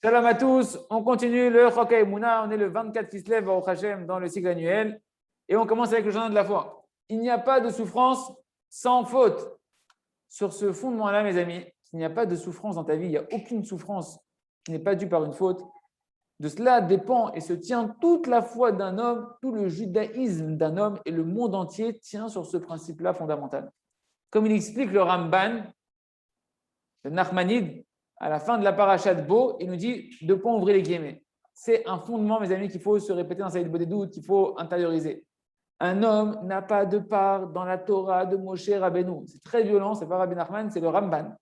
Shalom à tous, on continue le Chok HaEmuna, on est le 24 Kislev Baruch Hashem dans le cycle annuel et on commence avec le journal de la foi. Il n'y a pas de souffrance sans faute. Sur ce fondement-là, mes amis, il n'y a pas de souffrance dans ta vie, il n'y a aucune souffrance qui n'est pas due par une faute. De cela dépend et se tient toute la foi d'un homme, tout le judaïsme d'un homme et le monde entier tient sur ce principe-là fondamental. Comme il explique le Ramban, le Nachmanide, à la fin de la paracha de Bo, il nous dit de pas ouvrir les guillemets. C'est un fondement, mes amis, qu'il faut se répéter dans sa vie des doutes, qu'il faut intérioriser. Un homme n'a pas de part dans la Torah de Moshe Rabbeinu. C'est très violent, c'est pas Rabbi Nachman, c'est le Ramban.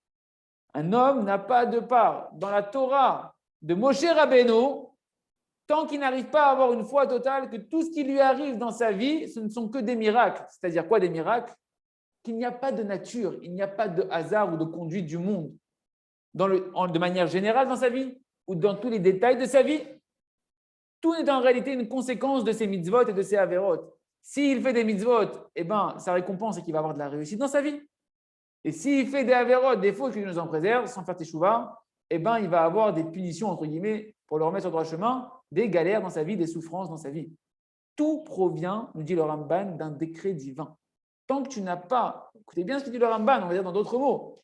Un homme n'a pas de part dans la Torah de Moshe Rabbeinu tant qu'il n'arrive pas à avoir une foi totale que tout ce qui lui arrive dans sa vie, ce ne sont que des miracles. C'est-à-dire quoi des miracles? Qu'il n'y a pas de nature, il n'y a pas de hasard ou de conduite du monde. De manière générale dans sa vie ou dans tous les détails de sa vie, tout est en réalité une conséquence de ses mitzvot et de ses averot. S'il fait des mitzvot, sa récompense est qu'il va avoir de la réussite dans sa vie. Et s'il fait des averot, des fautes qui nous en préservent, sans faire teshuva, il va avoir des punitions, entre guillemets, pour le remettre sur le droit chemin, des galères dans sa vie, des souffrances dans sa vie. Tout provient, nous dit le Ramban, d'un décret divin. Tant que tu n'as pas, écoutez bien ce que dit le Ramban, on va dire dans d'autres mots,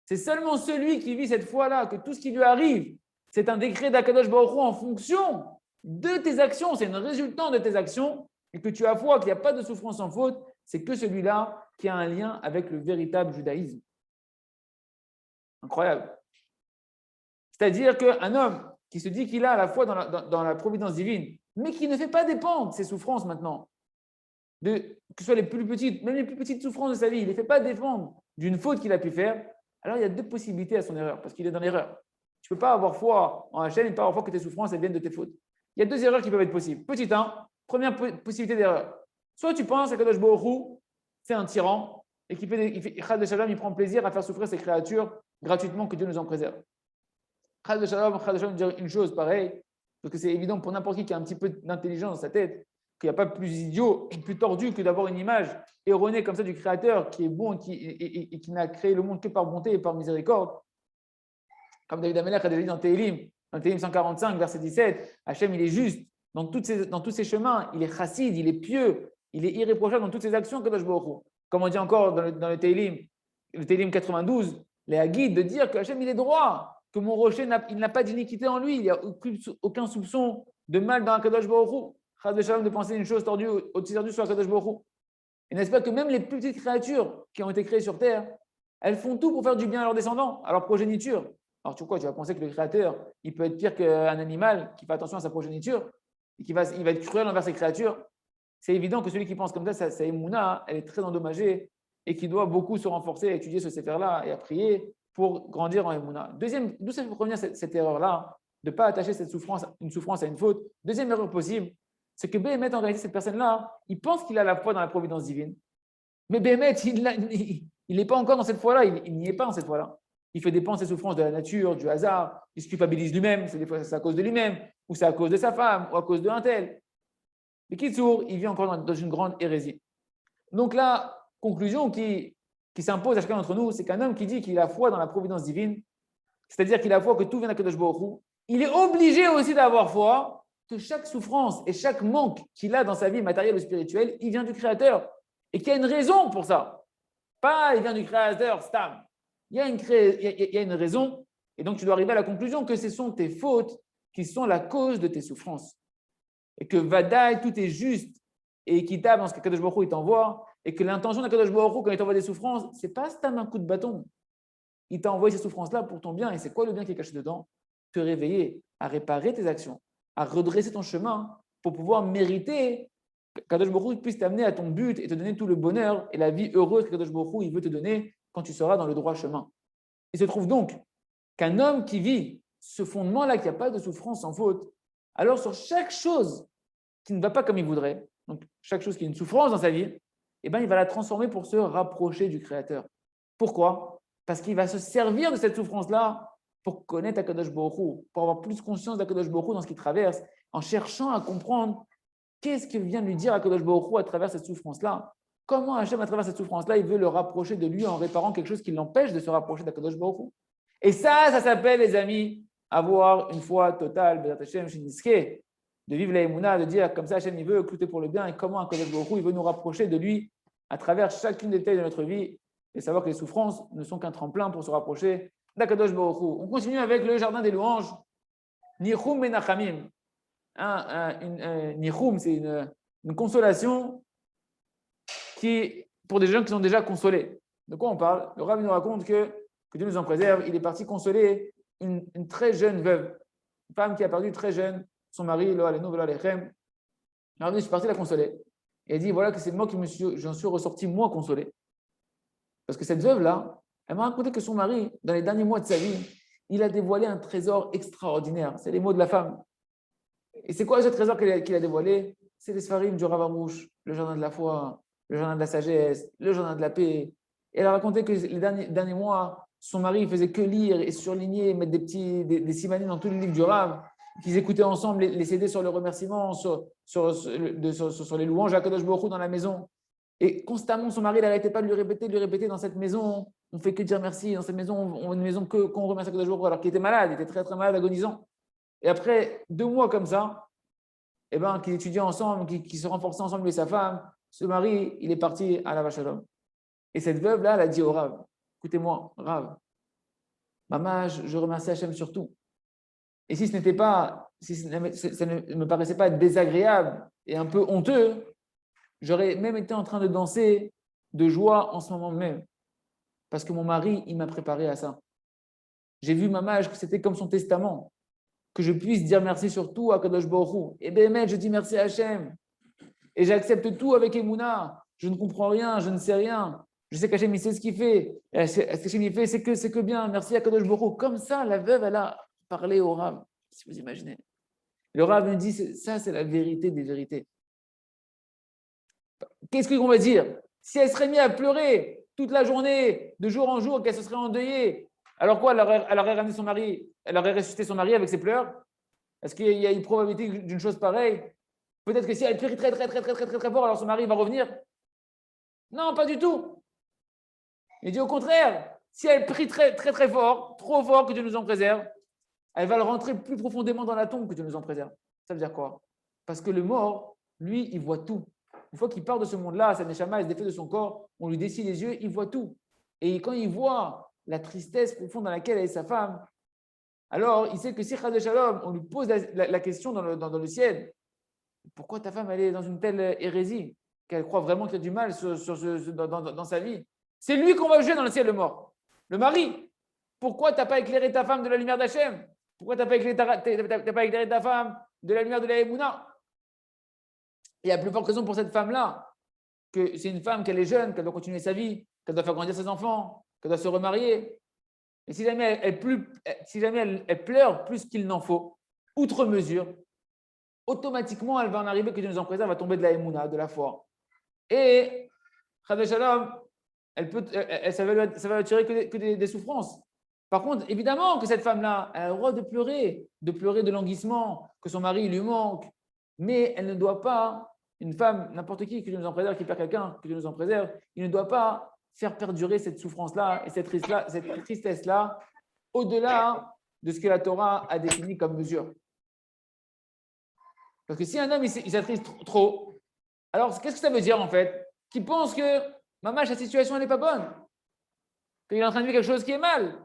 c'est seulement celui qui vit cette foi-là, que tout ce qui lui arrive, c'est un décret d'Akadosh Baruch Hu en fonction de tes actions, c'est une résultante de tes actions, et que tu as foi qu'il n'y a pas de souffrance sans faute, c'est que celui-là qui a un lien avec le véritable judaïsme. Incroyable. C'est-à-dire qu'un homme qui se dit qu'il a la foi dans la providence divine, mais qui ne fait pas dépendre ses souffrances maintenant, que ce soit les plus petites, même les plus petites souffrances de sa vie, il ne les fait pas dépendre d'une faute qu'il a pu faire, alors il y a deux possibilités à son erreur, parce qu'il est dans l'erreur. Tu ne peux pas avoir foi en Hachem et pas avoir foi que tes souffrances elles viennent de tes fautes. Il y a deux erreurs qui peuvent être possibles. Petit 1, première possibilité d'erreur. Soit tu penses que Kadosh Baruch Hu, c'est un tyran et qu'il il prend plaisir à faire souffrir ses créatures gratuitement, que Dieu nous en préserve. Chas de Shalom dire une chose pareille, parce que c'est évident pour n'importe qui a un petit peu d'intelligence dans sa tête, qu'il n'y a pas plus idiot et plus tordu que d'avoir une image erronée comme ça du Créateur qui est bon et qui n'a créé le monde que par bonté et par miséricorde. Comme David Amelech a déjà dit dans Télim 145, verset 17, Hachem, il est juste dans tous ses chemins, il est chassid, il est pieux, il est irréprochable dans toutes ses actions, Kadosh Baruch Hu. Comme on dit encore dans le Télim 92, les Haggid, de dire que Hachem, il est droit, que mon rocher, il n'a pas d'iniquité en lui, il n'y a aucun soupçon de mal dans Kadosh Baruch Hu. Chas de Shalom de penser une chose tordue, aussi tordue sur Kadosh Baruch Hu. Et n'est-ce pas que même les plus petites créatures qui ont été créées sur Terre, elles font tout pour faire du bien à leurs descendants, à leur progéniture. Alors, tu vas penser que le Créateur, il peut être pire qu'un animal qui fait attention à sa progéniture et il va être cruel envers ses créatures. C'est évident que celui qui pense comme ça, sa émouna, elle est très endommagée et qui doit beaucoup se renforcer à étudier ce séfer-là et à prier pour grandir en émouna. Deuxième, d'où ça peut revenir cette erreur-là, de ne pas attacher une souffrance à une faute. Deuxième erreur possible, c'est que Béhémet, en réalité, cette personne-là, il pense qu'il a la foi dans la providence divine. Mais Béhémet, il n'est pas encore dans cette foi-là, il n'y est pas dans cette foi-là. Il fait dépendre ses souffrances de la nature, du hasard, il se culpabilise lui-même, des fois c'est à cause de lui-même, ou c'est à cause de sa femme, ou à cause d'un tel. Mais Kitsour, il vit encore dans une grande hérésie. Donc la conclusion qui s'impose à chacun d'entre nous, c'est qu'un homme qui dit qu'il a foi dans la providence divine, c'est-à-dire qu'il a foi que tout vient d'Akadosh Baruch Hu, il est obligé aussi d'avoir foi que chaque souffrance et chaque manque qu'il a dans sa vie matérielle ou spirituelle, il vient du Créateur. Et qu'il y a une raison pour ça. Pas il vient du Créateur, stam. Il y a une raison, et donc tu dois arriver à la conclusion que ce sont tes fautes qui sont la cause de tes souffrances. Et que Vadaï, tout est juste et équitable dans ce que Kadosh Baruch Hu t'envoie, et que l'intention de Kadosh Baruch Hu quand il t'envoie des souffrances, ce n'est pas stam un coup de bâton. Il t'a envoyé ces souffrances-là pour ton bien, et c'est quoi le bien qui est caché dedans? Te réveiller, à réparer tes actions, à redresser ton chemin pour pouvoir mériter que Kadosh Baruch Hu puisse t'amener à ton but et te donner tout le bonheur et la vie heureuse que Kadosh Baruch Hu il veut te donner quand tu seras dans le droit chemin. Il se trouve donc qu'un homme qui vit ce fondement-là, qu'il n'y a pas de souffrance sans faute, alors sur chaque chose qui ne va pas comme il voudrait, donc chaque chose qui est une souffrance dans sa vie, il va la transformer pour se rapprocher du Créateur. Pourquoi? Parce qu'il va se servir de cette souffrance-là pour connaître Akadosh Baruch Hu, pour avoir plus conscience d'Akadosh Baruch Hu dans ce qu'il traverse, en cherchant à comprendre qu'est-ce que vient lui dire Akadosh Baruch Hu à travers cette souffrance-là. Comment Hachem, à travers cette souffrance-là, il veut le rapprocher de lui en réparant quelque chose qui l'empêche de se rapprocher d'Akadosh Baruch Hu. Et ça s'appelle, les amis, avoir une foi totale, Bezat Hashem, chez Niske, de vivre la Emouna, de dire comme ça, Hashem, il veut écouter pour le bien et comment Akadosh Baruch Hu, il veut nous rapprocher de lui à travers chacune des détails de notre vie et savoir que les souffrances ne sont qu'un tremplin pour se rapprocher d'Akadosh Baruch Hu. On continue avec le jardin des louanges, Nichum Menachamim. Nichum, c'est une consolation qui, pour des gens qui sont déjà consolés. De quoi on parle? Le Rav nous raconte que Dieu nous en préserve, il est parti consoler une très jeune veuve, une femme qui a perdu très jeune son mari, Lo Alenu Velo Alechem. Le Rav, je suis parti la consoler. Et il dit voilà que c'est moi j'en suis ressorti moins consolé. Parce que cette veuve-là, elle m'a raconté que son mari, dans les derniers mois de sa vie, il a dévoilé un trésor extraordinaire. C'est les mots de la femme. Et c'est quoi ce trésor qu'il a dévoilé? C'est les Sfarim du Rav Arouche, le jardin de la foi, le jardin de la sagesse, le jardin de la paix. Et elle a raconté que les derniers mois, son mari ne faisait que lire et surligner, mettre des simanines dans tous les livres du Rav, qu'ils écoutaient ensemble les CD sur le remerciement, sur les louanges à Kadosh Baruch Hu dans la maison. Et constamment, son mari n'arrêtait pas de lui répéter dans cette maison, on ne fait que dire merci, dans cette maison, on a une maison qu'on remercie à Kadosh Baruch Hu, alors qu'il était malade, il était très très malade, agonisant. Et après 2 mois comme ça, qu'ils étudiaient ensemble, qu'ils se renforçaient ensemble, lui et sa femme, ce mari, il est parti à la vache à l'homme. Et cette veuve-là, elle a dit au Rav, écoutez-moi, Rav, maman, je remercie Hachem surtout. Et si ça ne me paraissait pas désagréable et un peu honteux, j'aurais même été en train de danser de joie en ce moment même. Parce que mon mari, il m'a préparé à ça. J'ai vu maman que c'était comme son testament, que je puisse dire merci surtout à Kadosh Baruch Hu. Et bien, je dis merci à Hachem. Et j'accepte tout avec Emouna. Je ne comprends rien, je ne sais rien. Je sais qu'Hachem, il sait ce qu'il fait. Et ce qu'Hachem, il fait, c'est que bien. Merci à Kadosh Baruch Hu. Comme ça, la veuve, elle a parlé au Rav, si vous imaginez. Le Rav me dit, ça, c'est la vérité des vérités. Qu'est-ce qu'on va dire? Si elle serait mise à pleurer toute la journée, de jour en jour, qu'elle se serait endeuillée, alors quoi? Elle aurait ramené son mari, elle aurait ressuscité son mari avec ses pleurs? Est-ce qu'il y a une probabilité d'une chose pareille? Peut-être que si elle prie très, très, très, très, très, très, très fort, alors son mari va revenir? Non, pas du tout. Il dit au contraire, si elle prie très, très, très fort, trop fort, que Dieu nous en préserve, elle va le rentrer plus profondément dans la tombe, que Dieu nous en préserve. Ça veut dire quoi? Parce que le mort, lui, il voit tout. Une fois qu'il part de ce monde-là, sa neshama est défait de son corps, on lui dessine les yeux, il voit tout. Et quand il voit la tristesse profonde dans laquelle est sa femme, alors il sait que si Chas Shalom, on lui pose la question dans le ciel, pourquoi ta femme elle est dans une telle hérésie, qu'elle croit vraiment qu'il y a du mal dans sa vie? C'est lui qu'on va juger dans le ciel, le mort. Le mari. Pourquoi tu n'as pas éclairé ta femme de la lumière d'Hachem? Pourquoi tu n'as pas éclairé ta femme de la lumière de la Emouna? Il y a plus forte raison pour cette femme-là, que c'est une femme qu'elle est jeune, qu'elle doit continuer sa vie, qu'elle doit faire grandir ses enfants, qu'elle doit se remarier. Et si jamais elle pleure plus qu'il n'en faut, outre mesure, automatiquement, elle va en arriver que Dieu nous en préserve, elle va tomber de la Emouna, de la foi. Et, Chadeh Shalom, ça va lui attirer que des souffrances. Par contre, évidemment que cette femme-là, elle a le droit de pleurer de languissement, que son mari lui manque, mais elle ne doit pas, une femme, n'importe qui, que Dieu nous en préserve, qui perd quelqu'un, que Dieu nous en préserve, il ne doit pas faire perdurer cette souffrance-là et cette tristesse-là au-delà de ce que la Torah a défini comme mesure. Parce que si un homme il s'attriste trop, alors qu'est-ce que ça veut dire en fait? Qu'il pense que maman, sa situation n'est pas bonne, qu'il est en train de vivre quelque chose qui est mal.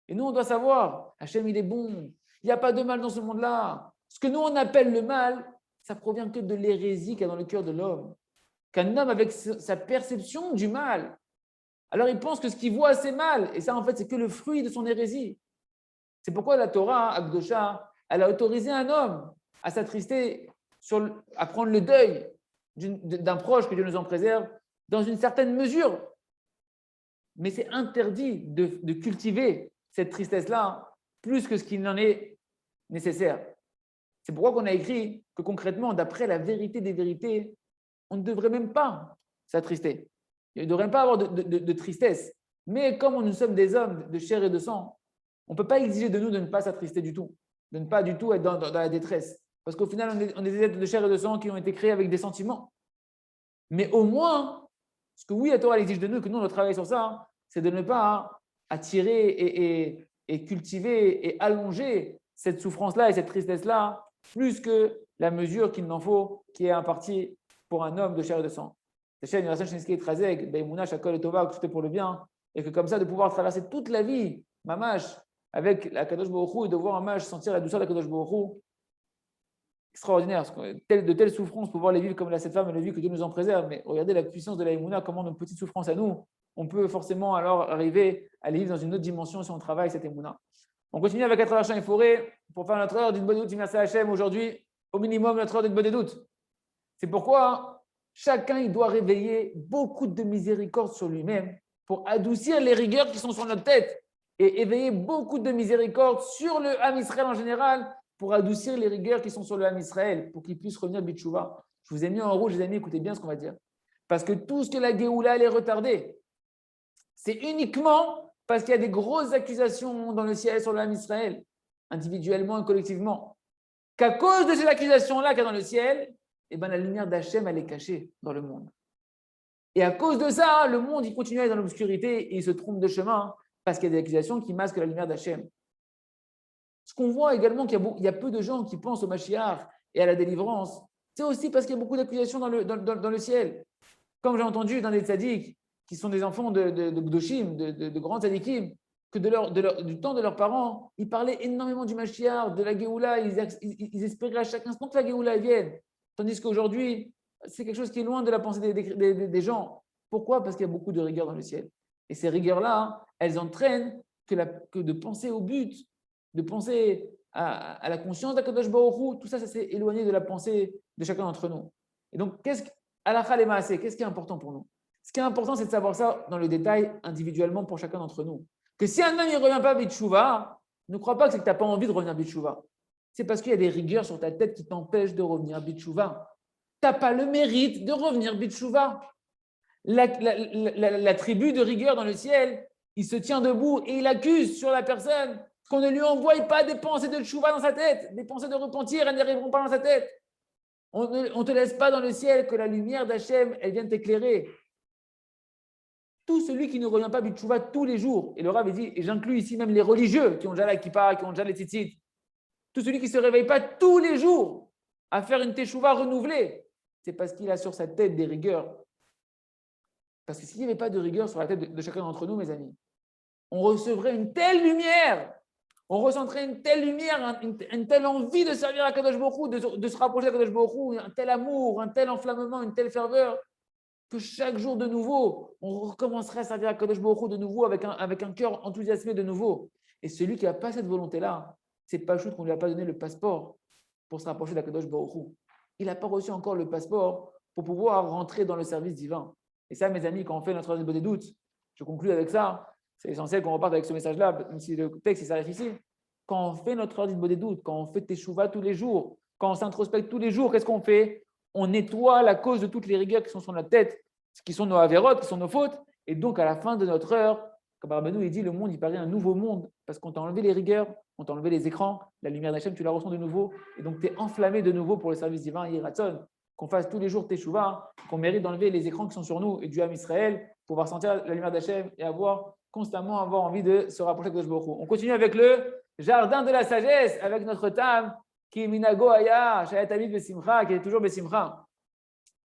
Et nous, on doit savoir, Hachem, il est bon. Il n'y a pas de mal dans ce monde-là. Ce que nous, on appelle le mal, ça provient que de l'hérésie qu'il y a dans le cœur de l'homme. Qu'un homme, avec sa perception du mal, alors il pense que ce qu'il voit, c'est mal. Et ça, en fait, c'est que le fruit de son hérésie. C'est pourquoi la Torah, Akdosha, elle a autorisé un homme à s'attrister, à prendre le deuil d'un proche, que Dieu nous en préserve, dans une certaine mesure. Mais c'est interdit de cultiver cette tristesse-là plus que ce qu'il n'en est nécessaire. C'est pourquoi qu'on a écrit que concrètement, d'après la vérité des vérités, on ne devrait même pas s'attrister. Il ne devrait pas avoir de tristesse. Mais comme nous sommes des hommes de chair et de sang, on ne peut pas exiger de nous de ne pas s'attrister du tout, de ne pas du tout être dans la détresse. Parce qu'au final, on est des êtres de chair et de sang qui ont été créés avec des sentiments. Mais au moins, ce que oui, la Torah exige de nous, que nous, on doit travailler sur ça, c'est de ne pas attirer et cultiver et allonger cette souffrance-là et cette tristesse-là plus que la mesure qu'il n'en faut, qui est impartie pour un homme de chair et de sang. C'est une tout est pour le bien, et que comme ça, de pouvoir traverser toute la vie, mamash, avec la Kadosh Baruch Hu, et de voir un mamash sentir la douceur de la Kadosh Baruch Hu, extraordinaire. De telles souffrances, pouvoir les vivre comme cette femme, et le vivre que Dieu nous en préserve. Mais regardez la puissance de la Emouna, comment nos petites souffrances à nous, on peut forcément alors arriver à les vivre dans une autre dimension si on travaille cette Emouna. On continue avec 4 champs et forêts pour faire notre heure d'une bonne doute. Merci à Hachem aujourd'hui, au minimum notre heure d'une bonne doute. C'est pourquoi chacun il doit réveiller beaucoup de miséricorde sur lui-même pour adoucir les rigueurs qui sont sur notre tête et éveiller beaucoup de miséricorde sur le Ham Israël en général pour adoucir les rigueurs qui sont sur le Ham Israël pour qu'il puisse revenir Bitchouva. Je vous ai mis en rouge, les amis, écoutez bien ce qu'on va dire. Parce que tout ce que la Géoula elle est retardée, c'est uniquement parce qu'il y a des grosses accusations dans le ciel sur le Ham Israël, individuellement et collectivement. Qu'à cause de ces accusations-là qu'il y a dans le ciel, eh ben, la lumière d'Hachem, elle est cachée dans le monde. Et à cause de ça, le monde, il continue à être dans l'obscurité et il se trompe de chemin parce qu'il y a des accusations qui masquent la lumière d'Hachem. Ce qu'on voit également, qu'il y a peu de gens qui pensent au Mashiach et à la délivrance, c'est aussi parce qu'il y a beaucoup d'accusations dans le ciel. Comme j'ai entendu dans des tzaddik, qui sont des enfants de Gdoshim, de grands tzaddikim, que du temps de leurs parents, ils parlaient énormément du Mashiach, de la Géoula, ils espéraient à chaque instant que la Géoula vienne. Tandis qu'aujourd'hui, c'est quelque chose qui est loin de la pensée des gens. Pourquoi ? Parce qu'il y a beaucoup de rigueur dans le ciel. Et ces rigueurs-là, elles entraînent que de penser au but, de penser à la conscience d'Akadosh Baruch Hu, tout ça, ça s'est éloigné de la pensée de chacun d'entre nous. Et donc, qu'est-ce qui est important pour nous ? Ce qui est important, c'est de savoir ça dans le détail, individuellement, pour chacun d'entre nous. Que si un homme ne revient pas Bitchouva, ne crois pas que c'est que tu n'as pas envie de revenir Bitchouva. C'est parce qu'il y a des rigueurs sur ta tête qui t'empêchent de revenir Bitchouva. Tu n'as pas le mérite de revenir Bitchouva. La tribu de rigueur dans le ciel, il se tient debout et il accuse sur la personne qu'on ne lui envoie pas des pensées de tchouva dans sa tête, des pensées de repentir, elles n'arriveront pas dans sa tête. On ne te laisse pas dans le ciel que la lumière d'Hachem, elle vienne t'éclairer. Tout celui qui ne revient pas Bitchouva tous les jours, et le Rav dit, et j'inclus ici même les religieux qui ont déjà la kippa, qui ont déjà les tzitzit, tout celui qui ne se réveille pas tous les jours à faire une teshuva renouvelée, c'est parce qu'il a sur sa tête des rigueurs. Parce que s'il n'y avait pas de rigueur sur la tête de chacun d'entre nous, mes amis, on recevrait une telle lumière, on ressentirait une telle lumière, une telle envie de servir à Kadosh Baruch Hu, de se rapprocher de Kadosh Baruch Hu, un tel amour, un tel enflammement, une telle ferveur, que chaque jour de nouveau, on recommencerait à servir à Kadosh Baruch Hu de nouveau avec un cœur enthousiasmé de nouveau. Et celui qui n'a pas cette volonté-là, c'est pas chouette qu'on ne lui a pas donné le passeport pour se rapprocher d'Akadosh Baruch Hu. Il n'a pas reçu encore le passeport pour pouvoir rentrer dans le service divin. Et ça, mes amis, quand on fait notre heure des doutes, je conclue avec ça, c'est essentiel qu'on reparte avec ce message-là, même si le texte il s'arrête ici. Quand on fait notre heure des doutes, quand on fait teshuva tous les jours, quand on s'introspecte tous les jours, qu'est-ce qu'on fait ? On nettoie la cause de toutes les rigueurs qui sont sur notre tête, qui sont nos avérotes, qui sont nos fautes. Et donc, à la fin de notre heure, comme Rabbeinu il dit, le monde, il paraît un nouveau monde parce qu'on t'a enlevé les rigueurs, on t'a enlevé les écrans, la lumière d'Hachem, tu la ressens de nouveau. Et donc, tu es enflammé de nouveau pour le service divin, Yiratzon. Qu'on fasse tous les jours teshuva, qu'on mérite d'enlever les écrans qui sont sur nous et du Ham Israël, pouvoir sentir la lumière d'Hachem et constamment avoir envie de se rapprocher de Kadosh Baruch Hu. On continue avec le jardin de la sagesse, avec notre Tam, qui est Minago Aya, Shayat Amid Besimcha, qui est toujours Besimcha.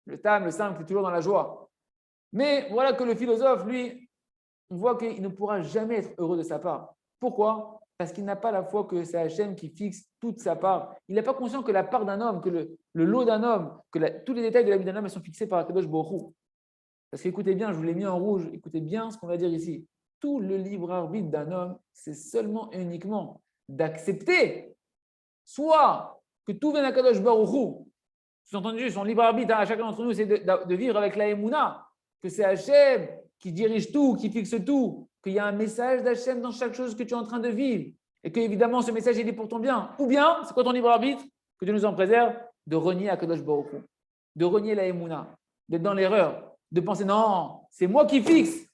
Le Tam, le simple, qui est toujours dans la joie. Mais voilà que le philosophe, lui, on voit qu'il ne pourra jamais être heureux de sa part. Pourquoi ? Parce qu'il n'a pas la foi que c'est Hachem qui fixe toute sa part. Il n'est pas conscient que la part d'un homme, que le lot d'un homme, tous les détails de la vie d'un homme sont fixés par Akadosh Baruch Hu. Parce qu'écoutez bien, je vous l'ai mis en rouge, écoutez bien ce qu'on va dire ici. Tout le libre arbitre d'un homme, c'est seulement et uniquement d'accepter soit que tout vient d'Akadosh Baruch Hu. Sous-entendu, son libre arbitre à chacun d'entre nous, c'est de vivre avec la Emouna, que c'est Hachem qui dirige tout, qui fixe tout, qu'il y a un message d'Hachem dans chaque chose que tu es en train de vivre et que évidemment ce message il est pour ton bien. Ou bien, c'est quoi ton libre arbitre ? Que Dieu nous en préserve, de renier Akadosh Baruch Hu, de renier la Emouna, d'être dans l'erreur, de penser non, c'est moi qui fixe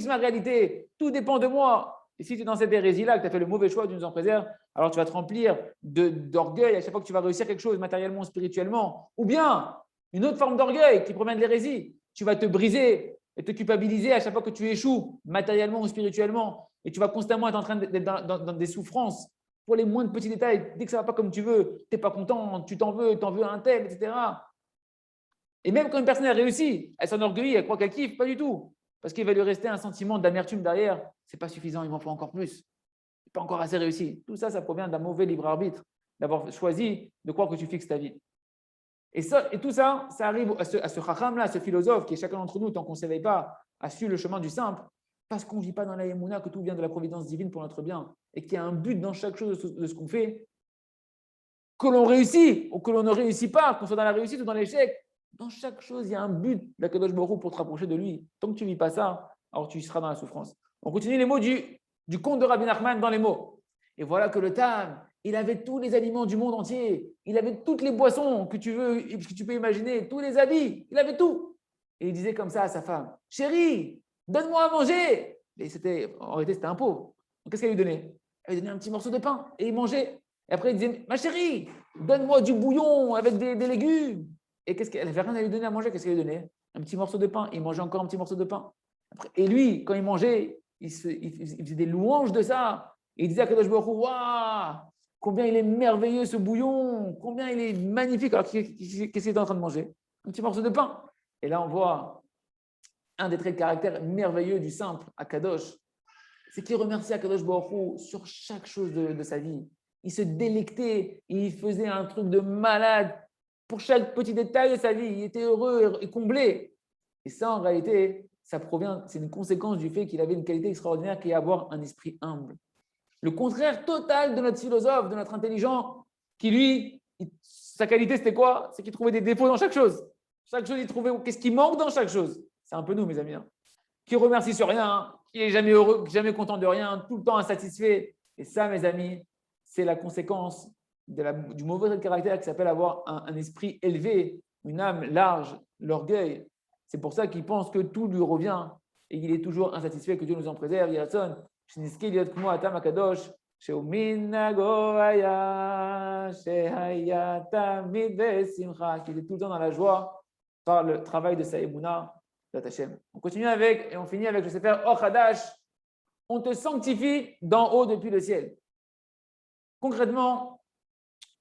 ma réalité, tout dépend de moi. Et si tu es dans cette hérésie-là, que tu as fait le mauvais choix, Dieu nous en préserve, alors tu vas te remplir d'orgueil à chaque fois que tu vas réussir quelque chose matériellement ou spirituellement. Ou bien, une autre forme d'orgueil qui provient de l'hérésie. Tu vas te briser et te culpabiliser à chaque fois que tu échoues matériellement ou spirituellement. et tu vas constamment être en train d'être dans des souffrances pour les moindres petits détails. Dès que ça ne va pas comme tu veux, tu n'es pas content, tu t'en veux à un tel, etc. Et même quand une personne a réussi, elle s'enorgueillit, elle croit qu'elle kiffe, pas du tout. Parce qu'il va lui rester un sentiment d'amertume derrière. C'est pas suffisant, il m'en faut encore plus. C'est pas encore assez réussi. Tout ça, ça provient d'un mauvais libre arbitre, d'avoir choisi de croire que tu fixes ta vie. Et tout ça, ça arrive à ce chacham-là, à ce philosophe qui est chacun d'entre nous, tant qu'on ne s'éveille pas, a su le chemin du simple, parce qu'on ne vit pas dans la émouna, que tout vient de la providence divine pour notre bien, et qu'il y a un but dans chaque chose de ce qu'on fait, que l'on réussit ou que l'on ne réussit pas, qu'on soit dans la réussite ou dans l'échec. Dans chaque chose, il y a un but d'Akadosh Baruch Hu pour te rapprocher de lui. Tant que tu ne vis pas ça, alors tu seras dans la souffrance. On continue les mots du conte de Rabbi Nachman dans les mots. Et voilà que le Tam, il avait tous les aliments du monde entier. Il avait toutes les boissons que tu peux imaginer, tous les habits. Il avait tout. Et il disait comme ça à sa femme, chérie, donne-moi à manger. Et en réalité, c'était un pauvre. Donc, qu'est-ce qu'elle lui donnait? Elle lui donnait un petit morceau de pain et il mangeait. Et après, il disait, ma chérie, donne-moi du bouillon avec des légumes. Et qu'est-ce qu'elle n'avait rien à lui donner à manger? Qu'est-ce qu'elle lui donnait? Un petit morceau de pain. Il mangeait encore un petit morceau de pain. Après, et lui, quand il mangeait, il faisait des louanges de ça. Et il disait à Kadosh Baruch Hu, waouh, combien il est merveilleux ce bouillon, combien il est magnifique. Alors, qu'est-ce qu'il était en train de manger? Un petit morceau de pain. Et là, on voit un des traits de caractère merveilleux du simple, à Kadosh, c'est qu'il remerciait Akadosh Baruch Hu sur chaque chose de sa vie. Il se délectait, il faisait un truc de malade pour chaque petit détail de sa vie. Il était heureux et comblé. Et ça, en réalité, c'est une conséquence du fait qu'il avait une qualité extraordinaire qui est avoir un esprit humble. Le contraire total de notre philosophe, de notre intelligent, qui lui, sa qualité, c'était quoi? C'est qu'il trouvait des défauts dans chaque chose. Chaque chose, il trouvait qu'est-ce qui manque dans chaque chose. C'est un peu nous, mes amis. Qui remercie sur rien, qui est jamais heureux, jamais content de rien, tout le temps insatisfait. Et ça, mes amis, c'est la conséquence du mauvais trait de caractère qui s'appelle avoir un esprit élevé, une âme large, l'orgueil. C'est pour ça qu'il pense que tout lui revient et qu'il est toujours insatisfait, que Dieu nous en préserve. Yatson, Shniski liot kmo atam akadosh, she'umin nagoya, she'haya tamid besimcha, qu'il est tout le temps dans la joie par le travail de sa émouna. On continue avec et on finit avec le Sefer Or Hadash. On te sanctifie d'en haut depuis le ciel. Concrètement,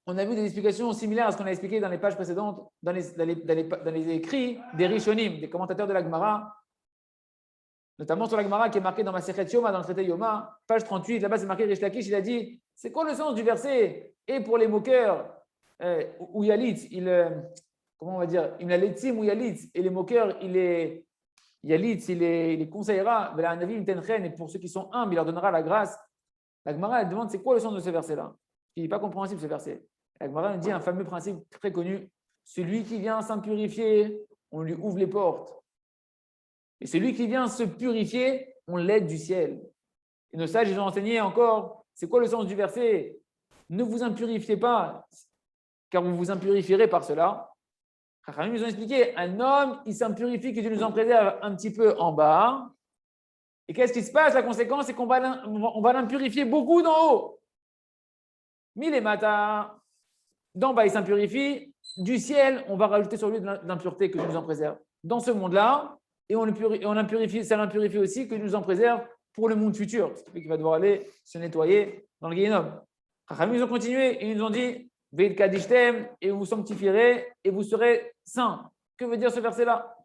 on a vu des explications similaires à ce qu'on a expliqué dans les pages précédentes, dans les écrits des Rishonim, des commentateurs de la Gemara, notamment sur la Gemara qui est marquée dans ma Sechet Yoma, dans le traité Yoma, page 38. Là-bas, c'est marqué Rish Lakish, il a dit c'est quoi le sens du verset? Et pour les moqueurs, ou Yalitz, comment on va dire, il a l'étim ou Yalitz, et les moqueurs, Yalitz, il les conseillera, et pour ceux qui sont humbles, il leur donnera la grâce. La Gemara, elle demande c'est quoi le sens de ce verset-là? Il n'est pas compréhensible ce verset. La Gemara nous dit un fameux principe très connu, celui qui vient s'impurifier, on lui ouvre les portes. Et celui qui vient se purifier, on l'aide du ciel. Et nos sages, ils ont enseigné encore, c'est quoi le sens du verset? Ne vous impurifiez pas, car vous vous impurifierez par cela. Ils nous ont expliqué, un homme, il s'impurifie, que Dieu nous en préserve un petit peu en bas. Et qu'est-ce qui se passe? La conséquence, c'est qu'on va l'impurifier beaucoup d'en haut. Mille et matin, d'en bas, il s'impurifie. Du ciel, on va rajouter sur lui de l'impureté que Dieu nous en préserve. Dans ce monde-là, et on l'impurifie, ça l'impurifie aussi, que Dieu nous en préserve pour le monde futur. Ce qui fait qu'il va devoir aller se nettoyer dans le Guéhénom. Ils ont continué et ils nous ont dit Veid kadishtem, et vous sanctifierez et vous serez saints. Que veut dire ce verset-là?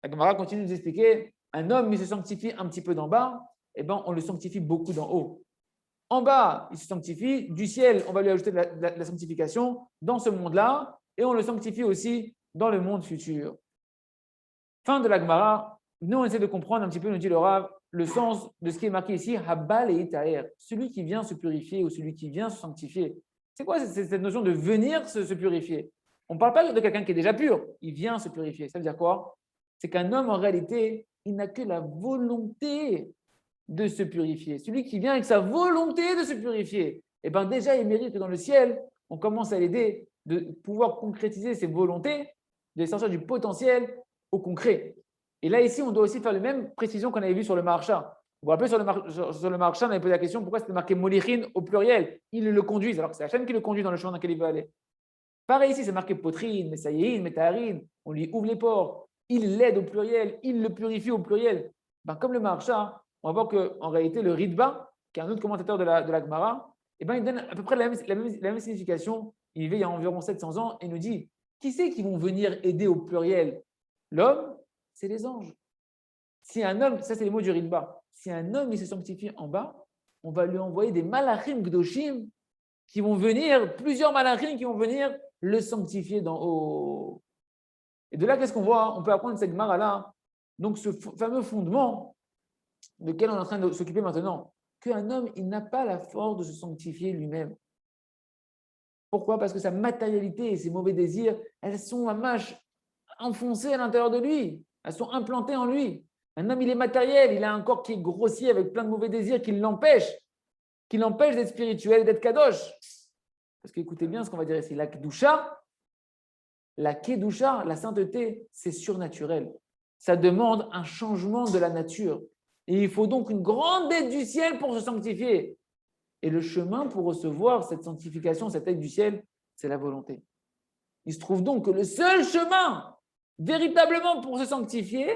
La Gemara continue de nous expliquer un homme, il se sanctifie un petit peu d'en bas, et ben on le sanctifie beaucoup d'en haut. En bas, il se sanctifie, du ciel, on va lui ajouter de la sanctification dans ce monde-là, et on le sanctifie aussi dans le monde futur. Fin de la Gemara, nous on essaie de comprendre un petit peu, nous dit le Rav, le sens de ce qui est marqué ici, Habal et Itaer, celui qui vient se purifier ou celui qui vient se sanctifier. C'est quoi cette notion de venir se purifier? On ne parle pas de quelqu'un qui est déjà pur, il vient se purifier. Ça veut dire quoi? C'est qu'un homme, en réalité, il n'a que la volonté de se purifier. Celui qui vient avec sa volonté de se purifier, eh ben déjà, il mérite que dans le ciel, on commence à l'aider de pouvoir concrétiser ses volontés, de sortir du potentiel au concret. Et là, ici, on doit aussi faire la même précision qu'on avait vue sur le Maharsha. Vous vous rappelez, sur le Maharsha, on avait posé la question pourquoi c'était marqué Molichin au pluriel? Ils le conduisent, alors que c'est Hachem qui le conduit dans le chemin dans lequel il veut aller. Pareil ici, c'est marqué Potrine, Messaïin, Metaharin, on lui ouvre les portes, il l'aide au pluriel, il le purifie au pluriel. Ben, comme le Maharsha, on va voir qu'en réalité, le Ritba, qui est un autre commentateur de la Gemara, eh ben, il donne à peu près la même signification. Il vit il y a environ 700 ans et nous dit qui c'est qui vont venir aider au pluriel? L'homme, c'est les anges. Si un homme, ça c'est les mots du Ritba, si un homme il se sanctifie en bas, on va lui envoyer des malachim gdoshim qui vont venir, plusieurs malachim qui vont venir le sanctifier d'en haut. Et de là, qu'est-ce qu'on voit? On peut apprendre cette Gemara-là. Donc, ce fameux fondement lequel on est en train de s'occuper maintenant, qu'un homme, il n'a pas la force de se sanctifier lui-même. Pourquoi? Parce que sa matérialité et ses mauvais désirs, elles sont à mâche enfoncées à l'intérieur de lui. Elles sont implantées en lui. Un homme, il est matériel, il a un corps qui est grossier avec plein de mauvais désirs qui l'empêchent d'être spirituel et d'être kadosh. Parce qu'écoutez bien ce qu'on va dire ici. La kedusha, la sainteté, c'est surnaturel. Ça demande un changement de la nature. Et il faut donc une grande aide du ciel pour se sanctifier. Et le chemin pour recevoir cette sanctification, cette aide du ciel, c'est la volonté. Il se trouve donc que le seul chemin, véritablement pour se sanctifier,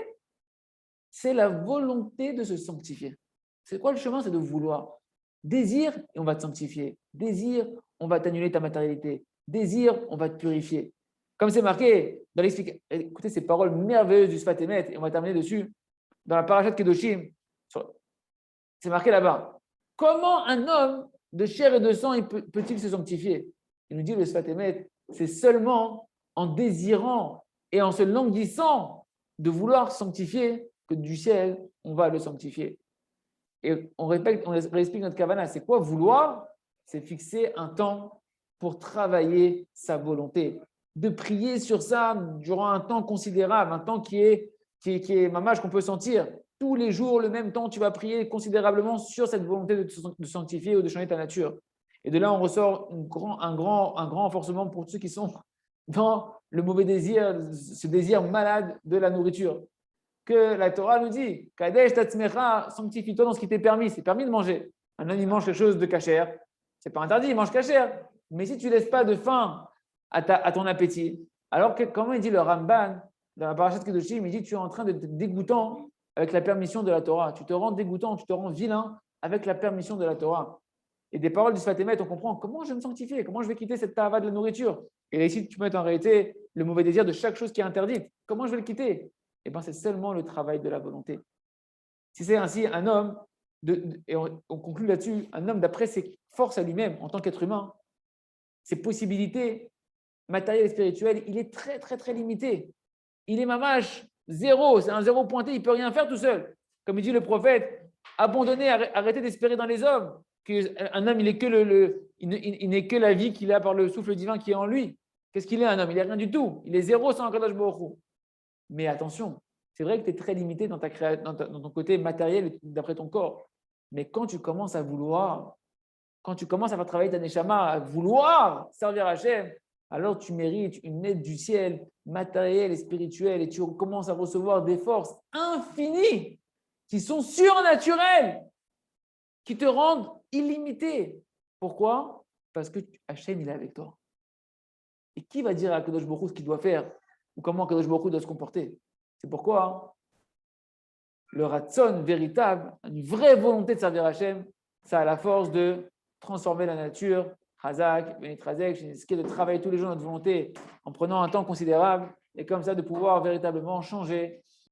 c'est la volonté de se sanctifier. C'est quoi le chemin? C'est de vouloir. Désir, et on va te sanctifier. Désir, on va t'annuler ta matérialité. Désir, on va te purifier. Comme c'est marqué dans l'explication, écoutez ces paroles merveilleuses du Sfat Emet, et on va terminer dessus, dans la parashat Kedoshim, c'est marqué là-bas. Comment un homme de chair et de sang peut-il se sanctifier? Il nous dit le Sfat Emet, c'est seulement en désirant et en se languissant de vouloir sanctifier que du ciel, on va le sanctifier. Et on réexplique notre kavana. C'est quoi vouloir? C'est fixer un temps pour travailler sa volonté. De prier sur ça durant un temps considérable, un temps qui est mamage qu'on peut sentir. Tous les jours, le même temps, tu vas prier considérablement sur cette volonté de sanctifier ou de changer ta nature. Et de là, on ressort un grand renforcement pour ceux qui sont dans le mauvais désir, ce désir malade de la nourriture. Que la Torah nous dit, Kadesh tatzmecha, sanctifie-toi dans ce qui t'est permis. C'est permis de manger. Un homme, il mange quelque chose de cachère. C'est pas interdit, il mange cachère. Mais si tu ne laisses pas de faim à ton appétit, alors comment il dit le Ramban dans la parashat Kedoshim, il dit tu es en train de te dégoûtant avec la permission de la Torah. Tu te rends dégoûtant, tu te rends vilain avec la permission de la Torah. Et des paroles du Sfat Emet, on comprend comment je vais me sanctifier, comment je vais quitter cette tahava de la nourriture. Et là, ici, tu peux mettre en réalité le mauvais désir de chaque chose qui est interdite. Comment je vais le quitter? Eh bien, c'est seulement le travail de la volonté. Si c'est ainsi, un homme, et on conclut là-dessus, un homme d'après ses forces à lui-même, en tant qu'être humain, ses possibilités matérielles et spirituelles, il est très, très, très limité. Il est mamache, zéro, c'est un zéro pointé, il ne peut rien faire tout seul. Comme il dit le prophète, abandonnez, arrêtez d'espérer dans les hommes. Un homme, il n'est que la vie qu'il a par le souffle divin qui est en lui. Qu'est-ce qu'il est un homme? Il n'est rien du tout. Il est zéro sans Kadosh Baruch Hu. Mais attention, c'est vrai que tu es très limité dans ton côté matériel d'après ton corps. Mais quand tu commences à vouloir, quand tu commences à faire travailler ta neshama, à vouloir servir Hachem, alors tu mérites une aide du ciel matérielle et spirituelle et tu commences à recevoir des forces infinies qui sont surnaturelles, qui te rendent illimité. Pourquoi? Parce que Hachem, il est avec toi. Et qui va dire à Kadosh Baruch Hu ce qu'il doit faire ou comment Kadosh Baruch Hu doit se comporter? C'est pourquoi le ratson véritable, une vraie volonté de servir Hachem, ça a la force de transformer la nature, Chazak, Benitrazek, de travailler tous les jours notre volonté en prenant un temps considérable et comme ça de pouvoir véritablement changer